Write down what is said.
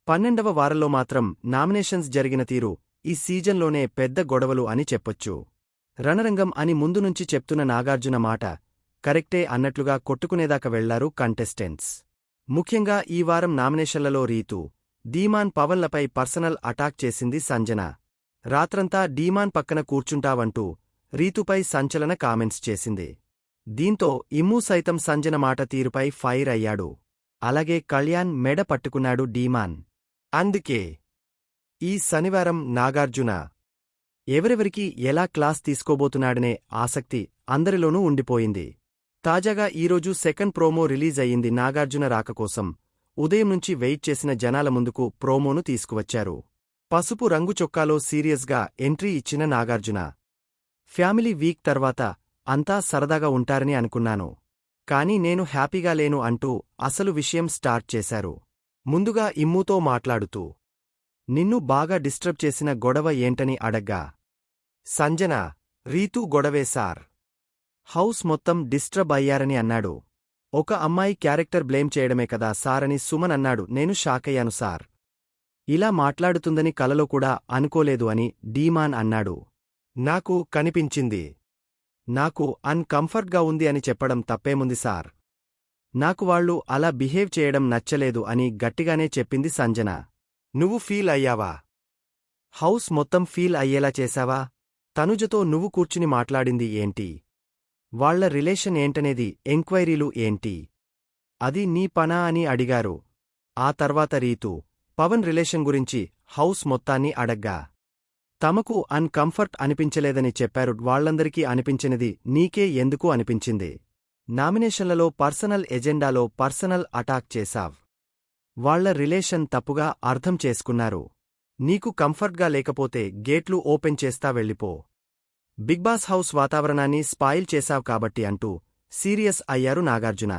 12వ వారంలో మాత్రం నామినేషన్స్ జరిగిన తీరు ఈ సీజన్లోనే పెద్ద గొడవలు అని చెప్పొచ్చు. రణరంగం అని ముందు నుంచి చెప్తున్న నాగార్జున మాట కరెక్టే అన్నట్లుగా కొట్టుకునేదాకా వెళ్లారు కంటెస్టెంట్స్. ముఖ్యంగా ఈ వారం నామినేషన్లలో రీతూ, ధీమాన్ పవన్లపై పర్సనల్ అటాక్ చేసింది సంజన. రాత్రంతా ధీమాన్ పక్కన కూర్చుంటావంటూ రీతుపై సంచలన కామెంట్స్ చేసింది. దీంతో ఇమ్ము సైతం సంజన మాట తీరుపై ఫైర్ అయ్యాడు. అలాగే కళ్యాణ్ మెడ పట్టుకున్నాడు ధీమాన్. అందుకే ఈ శనివారం నాగార్జున ఎవరెవరికి ఎలా క్లాస్ తీసుకోబోతున్నాడనే ఆసక్తి అందరిలోనూ ఉండిపోయింది. తాజాగా ఈరోజు సెకండ్ ప్రోమో రిలీజ్ అయ్యింది. నాగార్జున రాకకోసం ఉదయం నుంచి వెయిట్ చేసిన జనాల ముందుకు ప్రోమోను తీసుకువచ్చారు. పసుపు రంగు చొక్కాలో సీరియస్గా ఎంట్రీ ఇచ్చిన నాగార్జున, ఫ్యామిలీ వీక్ తర్వాత అంతా సరదాగా ఉంటారని అనుకున్నాను, కానీ నేను హ్యాపీగా లేను అంటూ అసలు విషయం స్టార్ట్ చేశారు. ముందుగా ఇమ్ముతో మాట్లాడుతూ నిన్ను బాగా డిస్టర్బ్ చేసిన గొడవ ఏంటని అడగ్గా సంజన, రీతూ గొడవే సార్, హౌస్ మొత్తం డిస్టర్బ్ అయ్యారని అన్నాడు. ఒక అమ్మాయి క్యారెక్టర్ బ్లేమ్ చేయడమే కదా సార్ అని సుమన్ అన్నాడు. నేను షాకయ్యాను సార్, ఇలా మాట్లాడుతుందని కలలో కూడా అనుకోలేదు అని ధీమాన్ అన్నాడు. నాకు కనిపించింది, నాకు అన్‌కంఫర్ట్‌గా ఉంది అని చెప్పడం తప్పేముంది సార్, నాకు వాళ్ళు అలా బిహేవ్ చేయడం నచ్చలేదు అని గట్టిగానే చెప్పింది సంజన. నువ్వు ఫీల్ అయ్యావా? హౌస్ మొత్తం ఫీల్ అయ్యేలా చేశావా? తనుజతో నువ్వు కూర్చుని మాట్లాడింది ఏంటి? వాళ్ల రిలేషన్ ఏంటనేది ఎంక్వైరీలు ఏంటి? అది నీ పనా అని అడిగారు. ఆ తర్వాత రీతూ, పవన్ రిలేషన్ గురించి హౌస్ మొత్తాన్ని అడగ్గా తమకు అన్‌కంఫర్ట్ అనిపించలేదని చెప్పారు. వాళ్లందరికీ అనిపించినది నీకే ఎందుకు అనిపించింది? నామినేషన్లలో పర్సనల్ ఎజెండాలో పర్సనల్ అటాక్ చేశావ్. వాళ్ల రిలేషన్ తప్పుగా అర్థం చేసుకున్నారు. నీకు కంఫర్ట్గా లేకపోతే గేట్లు ఓపెన్ చేస్తా వెళ్ళిపో. బిగ్బాస్ హౌస్ వాతావరణాన్ని స్పాయిల్ చేశావ్ కాబట్టి అంటూ సీరియస్ అయ్యారు నాగార్జున.